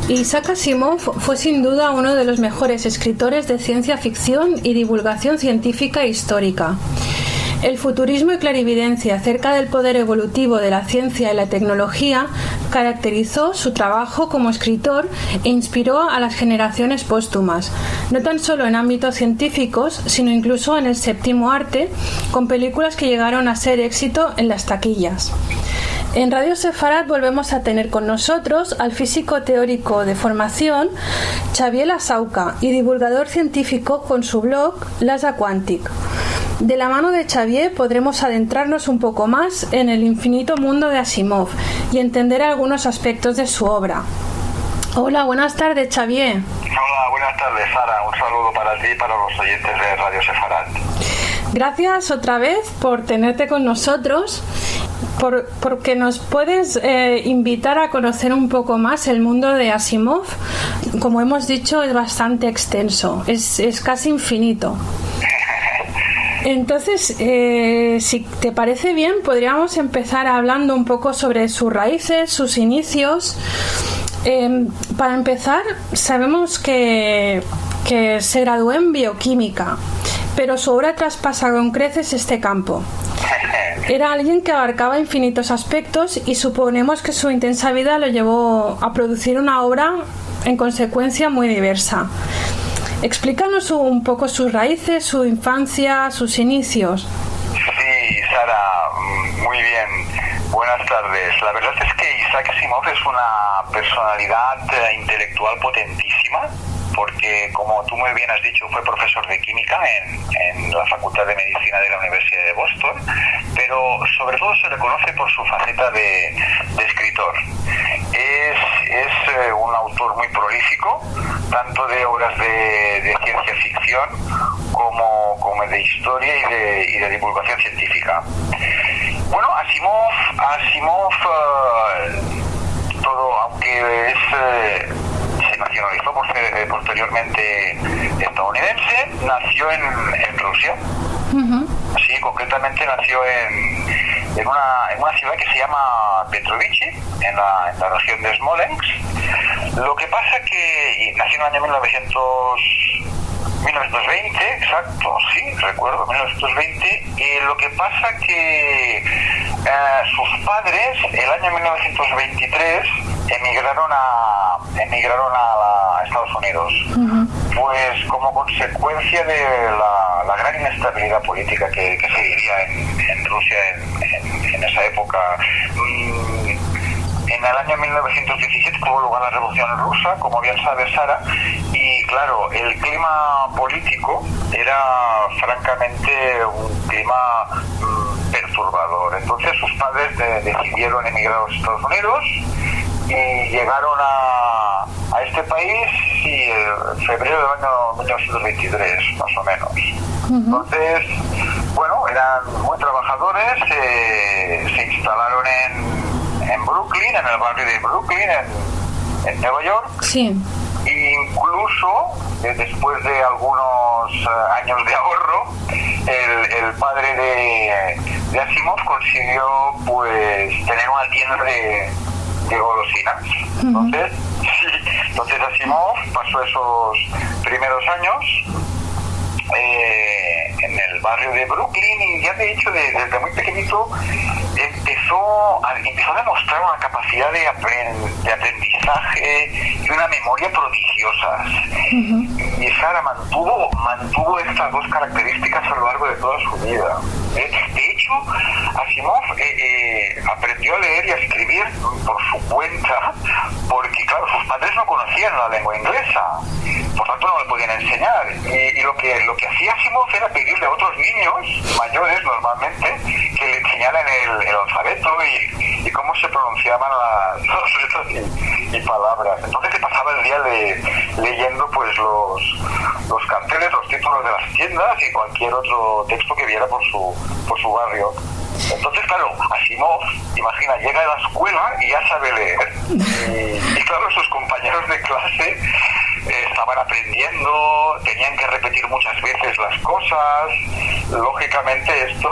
Isaac Asimov fue sin duda uno de los mejores escritores de ciencia ficción y divulgación científica histórica. El futurismo y clarividencia acerca del poder evolutivo de la ciencia y la tecnología caracterizó su trabajo como escritor e inspiró a las generaciones póstumas, no tan solo en ámbitos científicos, sino incluso en el séptimo arte, con películas que llegaron a ser éxito en las taquillas. En Radio Sefarad volvemos a tener con nosotros al físico teórico de formación Xavier Lasauca y divulgador científico con su blog Lasa Quantic. De la mano de Xavier podremos adentrarnos un poco más en el infinito mundo de Asimov y entender algunos aspectos de su obra. Hola, buenas tardes, Xavier. Hola, buenas tardes, Sara. Un saludo para ti y para los oyentes de Radio Sefarad. Gracias otra vez por tenerte con nosotros, porque nos puedes invitar a conocer un poco más el mundo de Asimov. Como hemos dicho, es bastante extenso, es casi infinito. Entonces, si te parece bien, podríamos empezar hablando un poco sobre sus raíces, sus inicios. Para empezar, sabemos que se graduó en bioquímica, pero su obra traspasa con creces este campo. Era alguien que abarcaba infinitos aspectos y suponemos que su intensa vida lo llevó a producir una obra en consecuencia muy diversa. Explícanos un poco sus raíces, su infancia, sus inicios. Sí, Sara, muy bien. Buenas tardes. La verdad es que Isaac Asimov es una personalidad intelectual potentísima, porque, como tú muy bien has dicho, fue profesor de química en la Facultad de Medicina de la Universidad de Boston, pero sobre todo se le conoce por su faceta de escritor. Es un autor muy prolífico, tanto de obras de ciencia ficción como de historia y de divulgación científica. Bueno, Asimov todo, aunque se nacionalizó posteriormente estadounidense, nació en Rusia. Uh-huh. Sí, concretamente nació en una ciudad que se llama Petrovich, en la región de Smolensk. Lo que pasa que nació en el año 1920, exacto, sí, recuerdo, 1920, y lo que pasa que sus padres, el año 1923, emigraron a Estados Unidos. Uh-huh. Pues como consecuencia de la gran inestabilidad política que se vivía en Rusia en esa época. En el año 1917 tuvo lugar la Revolución Rusa, como bien sabe Sara, y claro, el clima político era francamente un clima perturbador. Entonces sus padres decidieron emigrar a los Estados Unidos y llegaron a este país en febrero del año 1923, más o menos. Uh-huh. Entonces, bueno, eran muy trabajadores, se instalaron en Brooklyn, en el barrio de Brooklyn, en Nueva York. Sí. E incluso, después de algunos años de ahorro, el padre de Asimov consiguió pues tener una tienda de golosinas. Uh-huh. Entonces Asimov pasó esos primeros años en el barrio de Brooklyn y ya de hecho desde muy pequeñito empezó a demostrar una capacidad de aprendizaje y una memoria prodigiosas. Uh-huh. Y Sara mantuvo estas dos características a lo largo de toda su vida. De hecho, Asimov aprendió a leer y a escribir por su cuenta, porque claro, sus padres no conocían la lengua inglesa, por tanto no le podían enseñar. Y lo que hacía Asimov era pedirle a otros niños mayores normalmente que le enseñaran el alfabeto y cómo se pronunciaban las letras y palabras. Entonces se pasaba el día leyendo pues los carteles, los títulos de las tiendas y cualquier otro texto que viera por su barrio. Entonces, claro, Asimov, imagina, llega a la escuela y ya sabe leer. Y claro, sus compañeros de clase estaban aprendiendo, tenían que repetir muchas veces las cosas. Lógicamente esto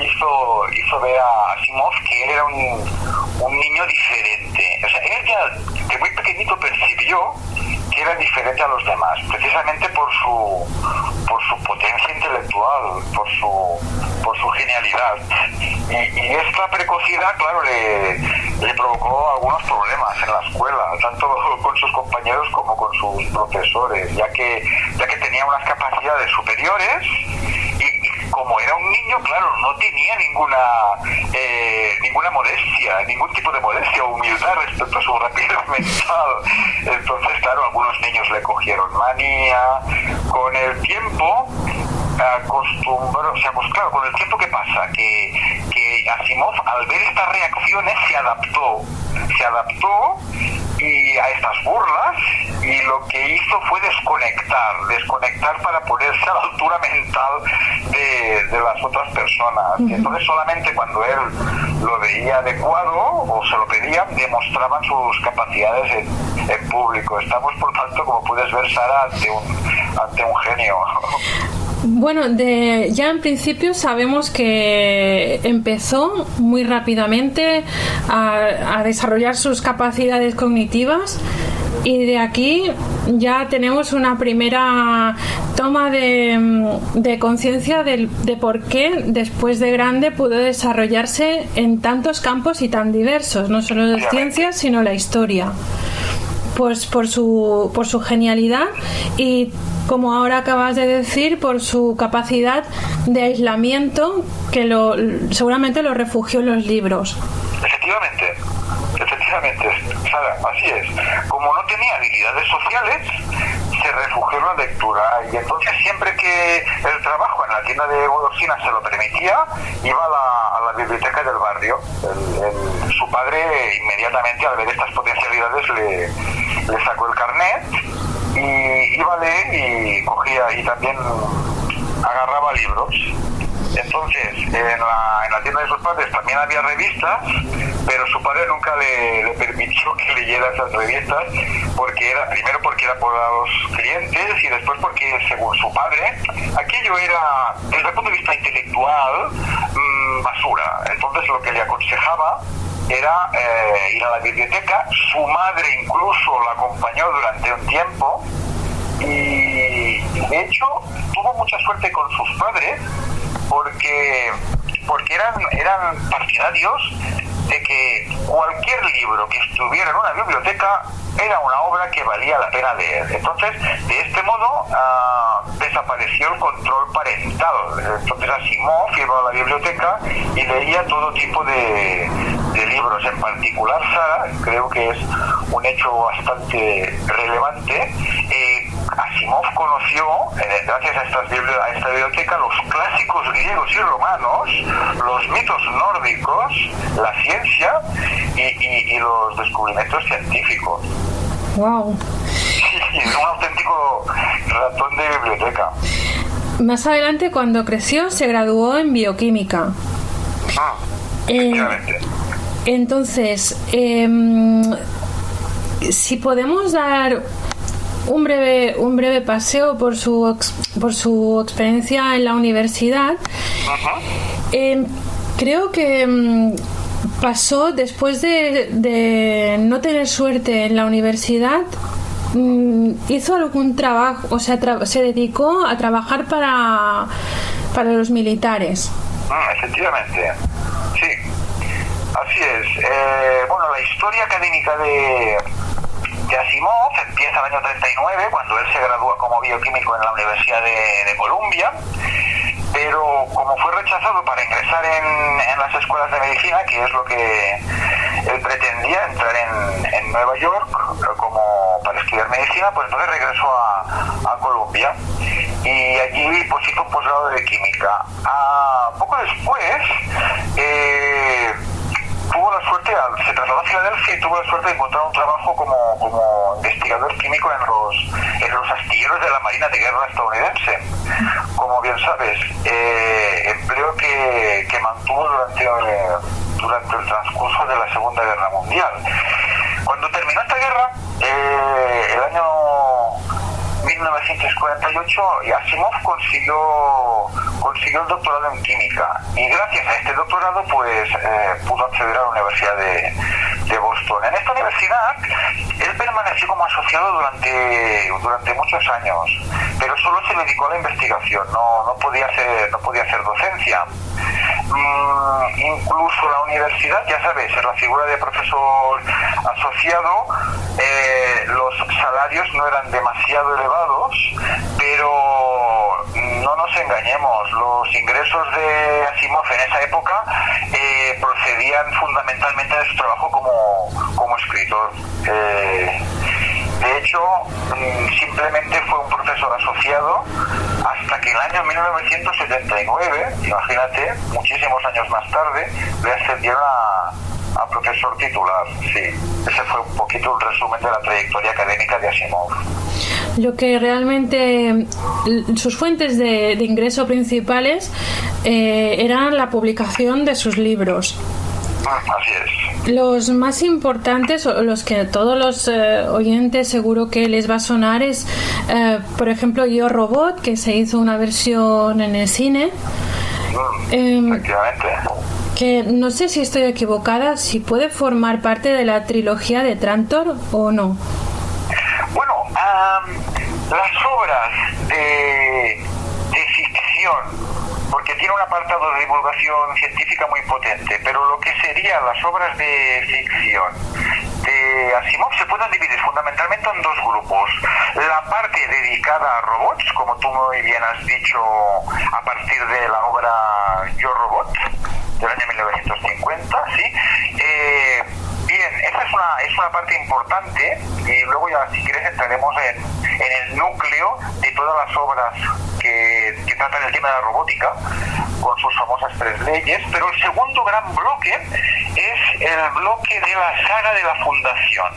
hizo ver a Asimov que él era un niño diferente. O sea, él ya de muy pequeñito percibió que era diferente a los demás, precisamente por su potencia intelectual, por su genialidad. Y esta precocidad, claro, le provocó algunos problemas en la escuela, tanto con sus compañeros como con sus profesores, ya que tenía unas capacidades superiores y como era un niño, claro, no tenía ninguna modestia, ningún tipo de modestia o humildad respecto a su rapidez mental. Entonces, claro, algunos niños le cogieron manía. Con el tiempo claro, con el tiempo que pasa, que Asimov, al ver estas reacciones, se adaptó y a estas burlas, y lo que hizo fue desconectar para ponerse a la altura mental de las otras personas. Y entonces solamente cuando él lo veía adecuado o se lo pedían, demostraban sus capacidades en público. Estamos, por tanto, como puedes ver, Sara, ante un genio. Bueno, ya en principio sabemos que empezó muy rápidamente a desarrollar sus capacidades cognitivas, y de aquí ya tenemos una primera toma de conciencia de por qué después de grande pudo desarrollarse en tantos campos y tan diversos, no solo de ciencias, sino la historia. Pues por su genialidad y, como ahora acabas de decir, por su capacidad de aislamiento, que seguramente lo refugió en los libros. Efectivamente, Sara, así es. Como no tenía habilidades sociales, se refugió en la lectura, y entonces siempre que el trabajo en la tienda de golosinas se lo permitía, iba a la biblioteca del barrio. Su padre, inmediatamente al ver estas potencialidades, le sacó el carnet y iba a leer, y cogía y también agarraba libros. Entonces, en la tienda de sus padres también había revistas, pero su padre nunca le permitió que leyera esas revistas, primero porque era por los clientes, y después porque, según su padre, aquello era, desde el punto de vista intelectual, basura. Entonces, lo que le aconsejaba era ir a la biblioteca. Su madre incluso la acompañó durante un tiempo, y de hecho tuvo mucha suerte con sus padres, porque eran partidarios de que cualquier libro que estuviera en una biblioteca era una obra que valía la pena leer. Entonces, de este modo, desapareció el control parental. Entonces Asimov iba a la biblioteca y leía todo tipo de libros. En particular, Sara, creo que es un hecho bastante relevante, Asimov conoció, gracias a esta biblioteca, los clásicos griegos y romanos, los mitos nórdicos, la ciencia y los descubrimientos científicos. ¡Wow! Es un auténtico ratón de biblioteca. Más adelante, cuando creció, se graduó en bioquímica. Efectivamente. Entonces, si podemos dar un breve paseo por su experiencia en la universidad. Creo que pasó, después de no tener suerte en la universidad, hizo algún trabajo, o sea, se dedicó a trabajar para los militares. Efectivamente, sí, así es. Bueno, la historia académica de Asimov empieza en el año 39, cuando él se gradúa como bioquímico en la Universidad de Columbia, pero como fue rechazado para ingresar en las escuelas de medicina, que es lo que él pretendía, entrar en Nueva York como para estudiar medicina, pues entonces regresó a Columbia y allí pues hizo un posgrado de química. Poco después tuvo la suerte, se trasladó a Filadelfia y tuvo la suerte de encontrar un trabajo como investigador químico en los astilleros de la Marina de Guerra estadounidense. Como bien sabes, empleo que mantuvo durante el transcurso de la Segunda Guerra Mundial. Cuando terminó esta guerra, el año 1948 Asimov consiguió el doctorado en química, y gracias a este doctorado pues pudo acceder a la Universidad de Boston. En esta universidad él permaneció como asociado durante muchos años, pero solo se dedicó a la investigación, no podía hacer docencia. Incluso la universidad, ya sabes, en la figura de profesor asociado, los salarios no eran demasiado elevados, pero no nos engañemos, los ingresos de Asimov en esa época procedían fundamentalmente de su trabajo como escritor. De hecho, simplemente fue un profesor asociado hasta que en el año 1979, imagínate, muchísimos años más tarde, le ascendieron a profesor titular. Sí, ese fue un poquito un resumen de la trayectoria académica de Asimov. Lo que realmente sus fuentes de ingreso principales eran la publicación de sus libros. Así es. Los más importantes, o los que todos los oyentes seguro que les va a sonar, es por ejemplo Yo Robot, que se hizo una versión en el cine. Efectivamente. Que no sé si estoy equivocada, si puede formar parte de la trilogía de Trantor o no. Bueno, las obras de ficción, porque tiene un apartado de divulgación científica muy potente, pero lo que serían las obras de ficción de Asimov se pueden dividir fundamentalmente en dos grupos. La parte dedicada a robots, como tú muy bien has dicho, a partir de la obra Yo Robot, del año 1950, ¿sí? Bien, esa es una parte importante, y luego ya, si quieres, entraremos en el núcleo de todas las obras que tratan el tema de la robótica, con sus famosas 3 leyes. Pero el segundo gran bloque es el bloque de la saga de la Fundación,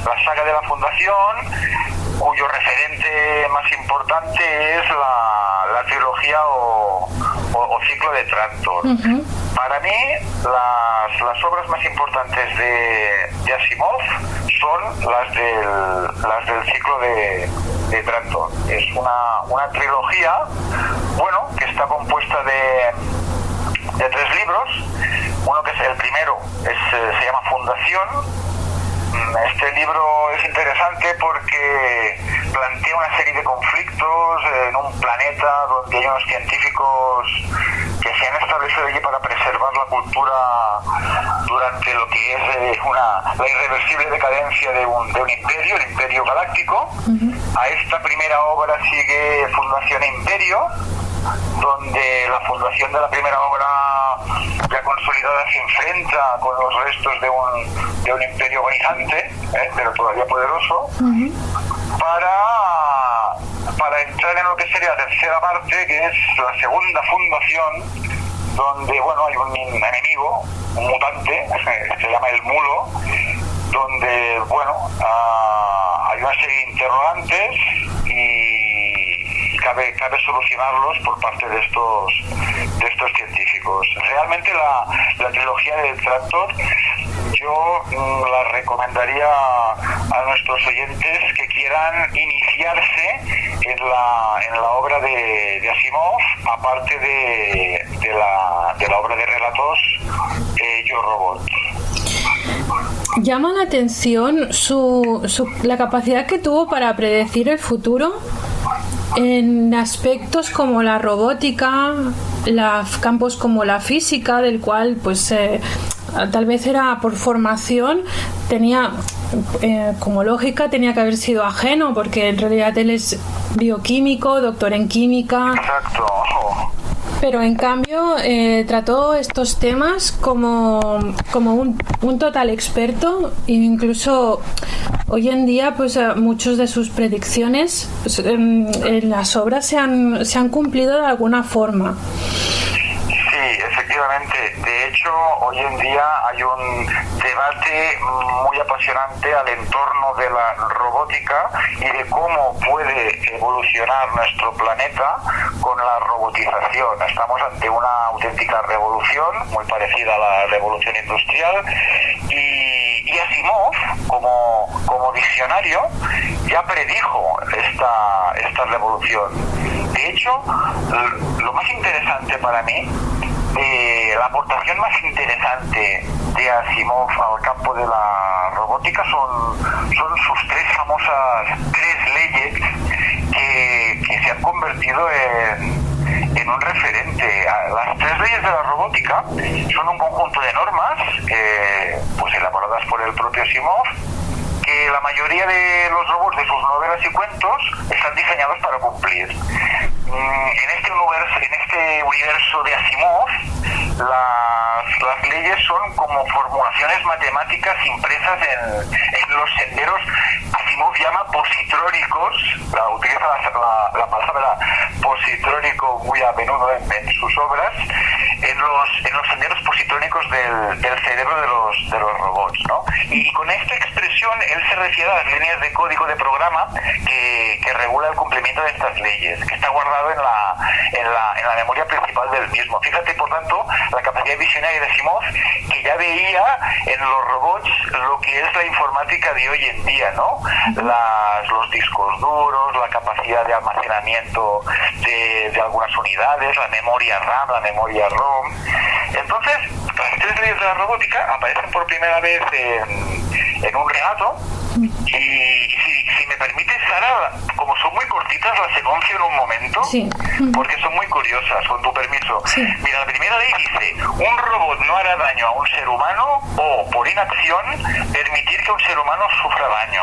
la saga de la Fundación, cuyo referente más importante es la trilogía o ciclo de Trantor. Uh-huh. Para mí, las obras más importantes de Asimov son las del ciclo de Trantor. Es una trilogía, bueno, que está compuesta de 3 libros. Uno que es el primero, se llama Fundación. Este libro es interesante porque plantea una serie de conflictos en un planeta donde hay unos científicos que se han establecido allí para preservar la cultura durante lo que es la irreversible decadencia de un imperio, el Imperio Galáctico. Uh-huh. A esta primera obra sigue Fundación Imperio, donde la fundación de la primera obra ya consolidada se enfrenta con los restos de un imperio agonizante, pero todavía poderoso. Uh-huh. para entrar en lo que sería la tercera parte, que es la segunda fundación, donde bueno, hay un enemigo, un mutante, se llama el Mulo, donde bueno, hay una serie de interrogantes y cabe solucionarlos por parte de estos científicos. Realmente la trilogía de Trantor yo la recomendaría a nuestros oyentes que quieran iniciarse en la obra de Asimov, aparte de la obra de relatos Yo Robot. Llama la atención la capacidad que tuvo para predecir el futuro en aspectos como la robótica, campos como la física, del cual pues tal vez era por formación, tenía como lógica tenía que haber sido ajeno, porque en realidad él es bioquímico, doctor en química. Exacto. Pero en cambio trató estos temas como un total experto, e incluso hoy en día pues muchos de sus predicciones pues, en las obras se han cumplido de alguna forma. Sí, efectivamente. De hecho, hoy en día hay un debate muy apasionante al entorno de la robótica y de cómo puede evolucionar nuestro planeta con la robotización. Estamos ante una auténtica revolución, muy parecida a la revolución industrial, y Y Asimov, como visionario, ya predijo esta revolución. De hecho, lo más interesante para mí, la aportación más interesante de Asimov al campo de la robótica son sus tres famosas leyes que se han convertido en un referente. Las tres leyes de la robótica son un conjunto de normas pues elaboradas por el propio Asimov, que la mayoría de los robots de sus novelas y cuentos están diseñados para cumplir. En este universo de Asimov, las leyes son como formulaciones matemáticas impresas en los senderos. Asimov llama positrónicos, utiliza la palabra positrónico muy a menudo en sus obras, en los senderos positrónicos del cerebro de los robots, ¿no? Y con esta expresión él se refiere a las líneas de código de programa que regula el cumplimiento de estas leyes, que está guardado en la memoria principal del mismo. Fíjate, por tanto, la capacidad visionaria de Asimov, que ya veía en los robots lo que es la informática de hoy en día, ¿no? Los discos duros, la capacidad de almacenamiento de algunas unidades, la memoria RAM, la memoria ROM. Entonces, las tres leyes de la robótica aparecen por primera vez en un relato, y si me permites, Sara, como son muy cortitas, las enuncio en un momento, sí, porque son muy curiosas, con tu permiso. Sí. Mira, la primera ley dice: un robot no hará daño a un ser humano, o, por inacción, permitir que un ser humano sufra daño.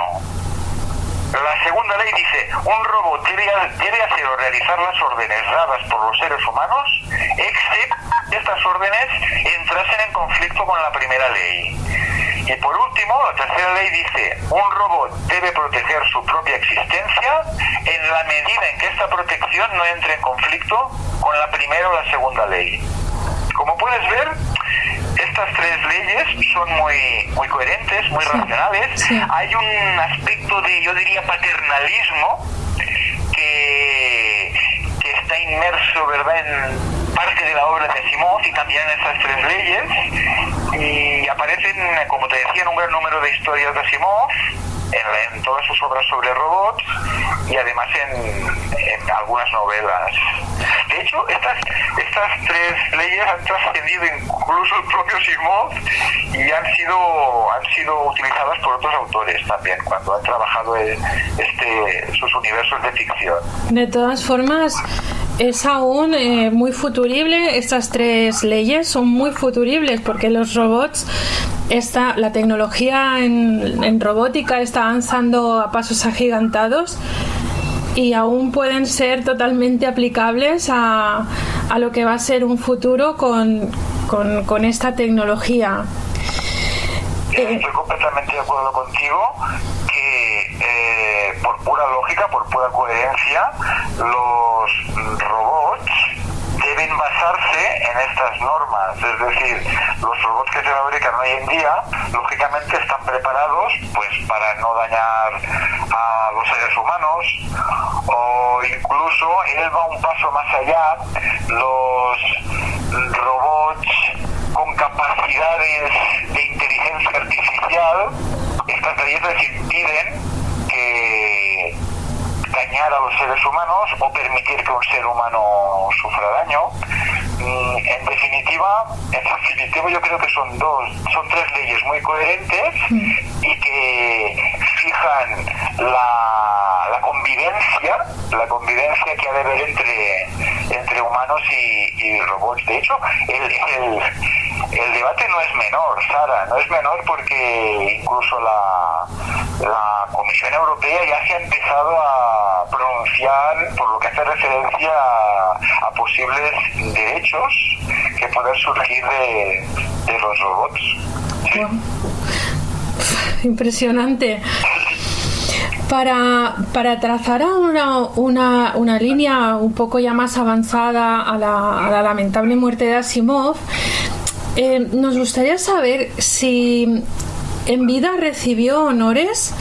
La segunda ley dice: un robot debe hacer o realizar las órdenes dadas por los seres humanos, excepto que estas órdenes entrasen en conflicto con la primera ley. Y por último, la tercera ley dice: un robot debe proteger su propia existencia en la medida en que esta protección no entre en conflicto con la primera o la segunda ley. Como puedes ver, estas tres leyes son muy coherentes, muy racionales. Sí. Hay un aspecto de, yo diría, paternalismo que está inmerso, ¿verdad?, en parte de la obra de Asimov y también en estas tres leyes, y aparecen, como te decía, en un gran número de historias de Asimov, en todas sus obras sobre robots, y además en algunas novelas. De hecho, estas tres leyes han trascendido incluso el propio Asimov y han sido utilizadas por otros autores también cuando han trabajado sus universos de ficción. De todas formas, es aún muy futurible. Estas tres leyes son muy futuribles porque los robots, la tecnología en robótica está avanzando a pasos agigantados y aún pueden ser totalmente aplicables a lo que va a ser un futuro con esta tecnología. Estoy completamente de acuerdo contigo que por pura lógica, por pura coherencia, los robots deben basarse en estas normas. Es decir, los robots que se fabrican hoy en día, lógicamente están preparados pues para no dañar a los seres humanos, o incluso él va un paso más allá. Los robots con capacidades de inteligencia artificial, estas leyes les impiden que dañar a los seres humanos o permitir que un ser humano sufra daño. En definitiva, yo creo que son tres leyes muy coherentes y que fijan la convivencia que ha de haber entre humanos y robots. De hecho, el debate no es menor, Sara, no es menor, porque incluso la Comisión Europea ya se ha empezado a pronunciar por lo que hace referencia a posibles derechos que puedan surgir de los robots. ¿Sí? Wow. Impresionante. Para trazar una línea un poco ya más avanzada a la lamentable muerte de Asimov, nos gustaría saber si en vida recibió honores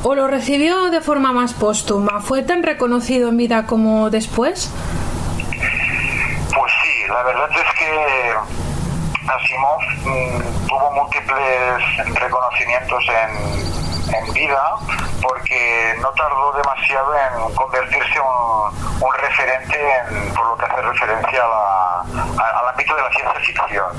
o lo recibió de forma más póstuma. ¿Fue tan reconocido en vida como después? Pues sí, la verdad es que Asimov tuvo múltiples reconocimientos en vida, porque no tardó demasiado en convertirse un referente por lo que hace referencia al ámbito de la ciencia ficción.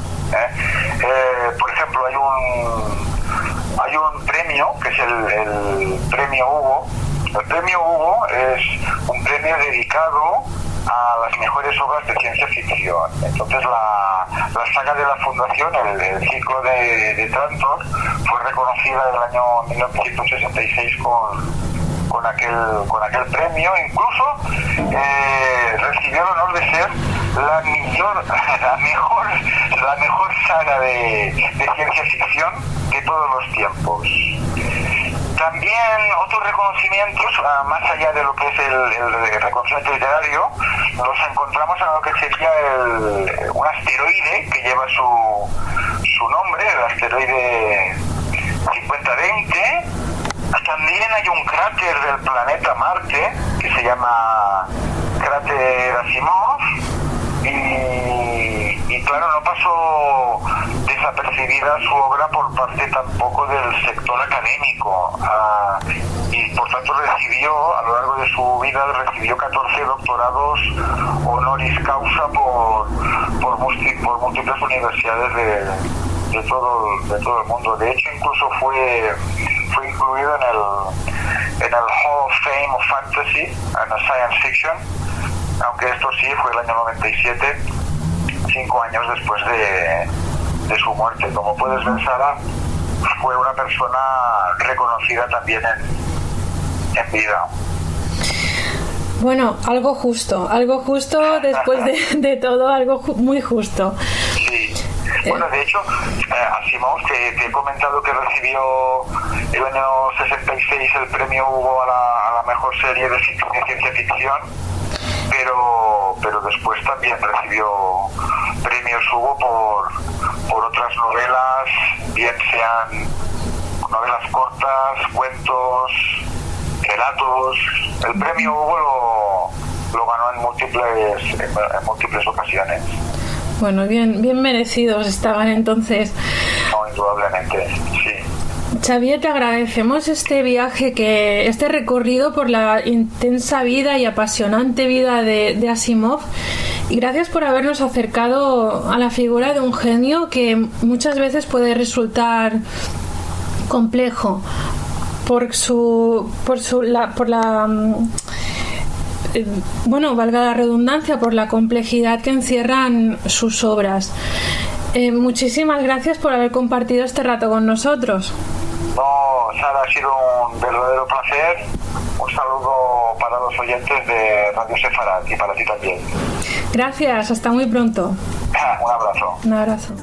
Por ejemplo, hay un premio que es el premio Hugo. El premio Hugo es un premio dedicado a las mejores obras de ciencia ficción. Entonces la saga de la Fundación, el ciclo de Trantor, fue reconocida en el año 1966 con aquel premio. Incluso recibió el honor de ser la mejor saga de ciencia ficción de todos los tiempos. También otros reconocimientos, más allá de lo que es el reconocimiento literario, los encontramos en lo que sería un asteroide que lleva su nombre, el asteroide 5020. También hay un cráter del planeta Marte que se llama cráter Asimov, y claro, no pasó desapercibida su obra por parte tampoco del sector académico, y por tanto a lo largo de su vida recibió 14 doctorados honoris causa por múltiples universidades de todo el mundo. De hecho, incluso fue incluido en el Hall of Fame of Fantasy and Science Fiction, aunque esto sí fue el año 97, 5 años después de su muerte. Como puedes ver, Sara, fue una persona reconocida también en vida. Bueno, algo justo después de todo, algo muy justo. Sí. Bueno, de hecho, Asimov, te he comentado que recibió el año 66 el premio Hugo a la mejor serie de ciencia ficción, pero después también recibió premios Hugo por otras novelas, bien sean novelas cortas, cuentos, relatos. El premio Hugo lo ganó en múltiples ocasiones. Bueno, bien merecidos estaban entonces. No, indudablemente, sí. Xavier, te agradecemos este viaje, este recorrido por la intensa vida y apasionante vida de Asimov, y gracias por habernos acercado a la figura de un genio que muchas veces puede resultar complejo valga la redundancia, por la complejidad que encierran sus obras. Muchísimas gracias por haber compartido este rato con nosotros. No, Sara, ha sido un verdadero placer. Un saludo para los oyentes de Radio Sefarat y para ti también. Gracias, hasta muy pronto. Un abrazo. Un abrazo.